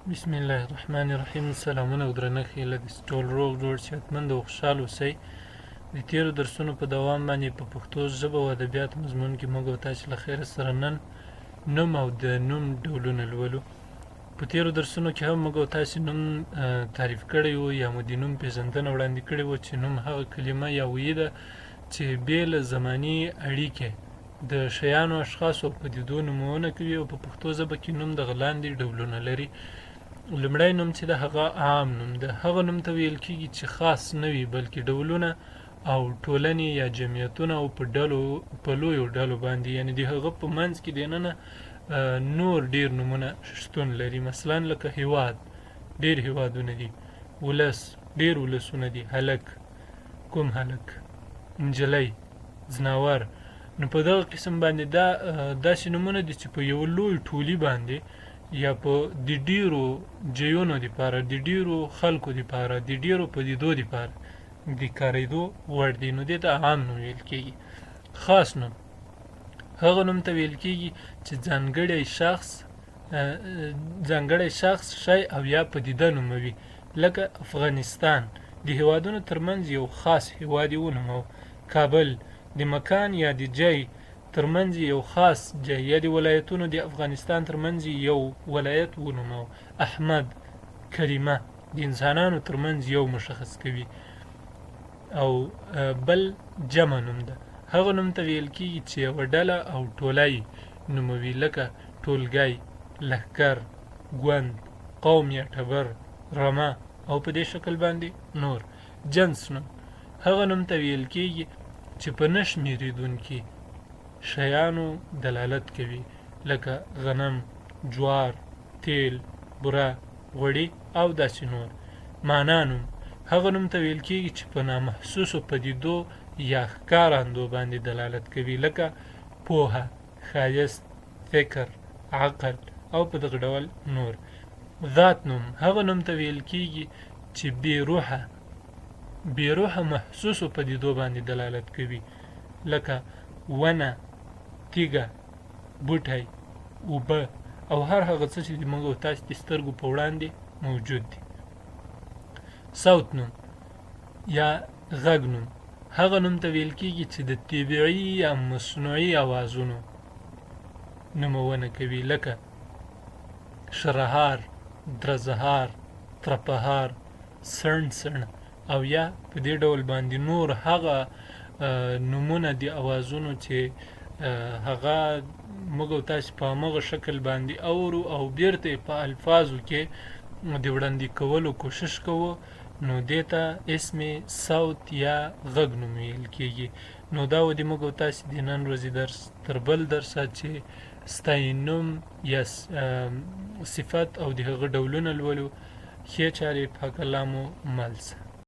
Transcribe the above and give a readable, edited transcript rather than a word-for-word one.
بسم الله الرحمن الرحیم. سلامونه او درنښت یې له دې ټول روغ جوړ صحتمند او خوشحال اوسئ. د تېرو درسونو په دوام باندې په پښتو ژبه او ادبیاتو مضمون کې موږ او تاسو له خیره سره نن نوم او د نوم ډولونه لولو. په تېرو درسونو کې هم موږ او تاسو نوم تعریف کړی و یا مو د نوم پېژندنه وړاندې کړې وه چې نوم هغه کلمه یا ویي ده چې بې له زماني اړیکې د شیانو اشخاصو او پدیدو نومونه کوي او په پښتو ژبه کې نوم دغه لاندې ډولونه لري. لومړی نوم چې د هغه عام نوم ده، هغه نوم ته ویل کېږي چې خاص نه وي بلکې ډولونه او ټولنې یا جمعیتونه او په لویو ډلو باندې، یعنې د هغه په منځ کې دننه نور ډیر نومونه شتون لري. مثلا لکه هیواد، ډیر هیوادونه دي. ولس، ډیر ولسونه دي. هلک، کوم هلک. نجلۍ، ځناور. نو په دغه قسم باندې دا داسې نومونه دي چې په یو لوی ټولي باندې یا په د ډیرو جیونو دپاره، د ډیرو خلکو دپاره، د ډیرو پدیدو دپاره د کارېدو وړ دي. نو دې ته عام نوم ویل کېږي. خاص نوم هغه نوم ته ویل کېږي چې ځانګړی شخص، شی او یا پدیده نوموي. لکه افغانستان، د هیوادونو ترمنځ یو خاص هیواد یې ونوموه. کابل، د مکان یا د ځای ترمنځ یو خاص ځای یا د ولایتونو د افغانستان ترمنځ یو ولایت ونوموه. احمد، کریمه، د انسانانو ترمنځ یو مشخص کوي. او بل جمع نوم ده، هغه نوم ته ویل کېږي چې یوه ډله او ټوله یې نوموي. لکه ټولګی، لښکر، ګوند، قوم یا ټبر، رمه او په دې شکل باندې نور. جنس نوم هغه نوم ته ویل کېږي چې په نه شمېرېدونکي شیانو دلالت کوي. لکه غنم، جوار، تیل، بوره، غوړي او داسې نور. معنا نوم هغه نوم ته ویل کېږي چې په نامحسوسو پدیدو یا ښکارندو باندې دلالت کوي. لکه پوهه، ښایست، فکر، عقل او په دغه ډول نور. ذات نوم هغه نوم ته ویل کېږي چې بې روحه محسوسو پدیدو باندې دلالت کوي. لکه ونه، تیږه، بوټی، اوبه او هر هغه څه چې موږ او تاسو د سترګو په وړاندې موجود دي. صوت نوم یا غږ نوم هغه نوم ته ویل کېږي چې د طبیعي یا مصنوعي اوازونو نومونه کوي. لکه شرهار، درزهار، ترپهار، سړن او یا په دې ډول باندې نور هغه نومونه د اوازونو چې هغه موږ او تاسو په همغه شکل باندې اورو او بیرته په الفاظو کې د وړاندې کولو کوشش کوو، نو دې ته اسم صوت یا غږ نوم ویل کېږي. نو دا و د موږ او تاسو د نن ورځې درس. تر بل درسه چې ستاینوم یا صفت او د هغه ډولونه لولو، ښې چارې پاک الله مو مل شه.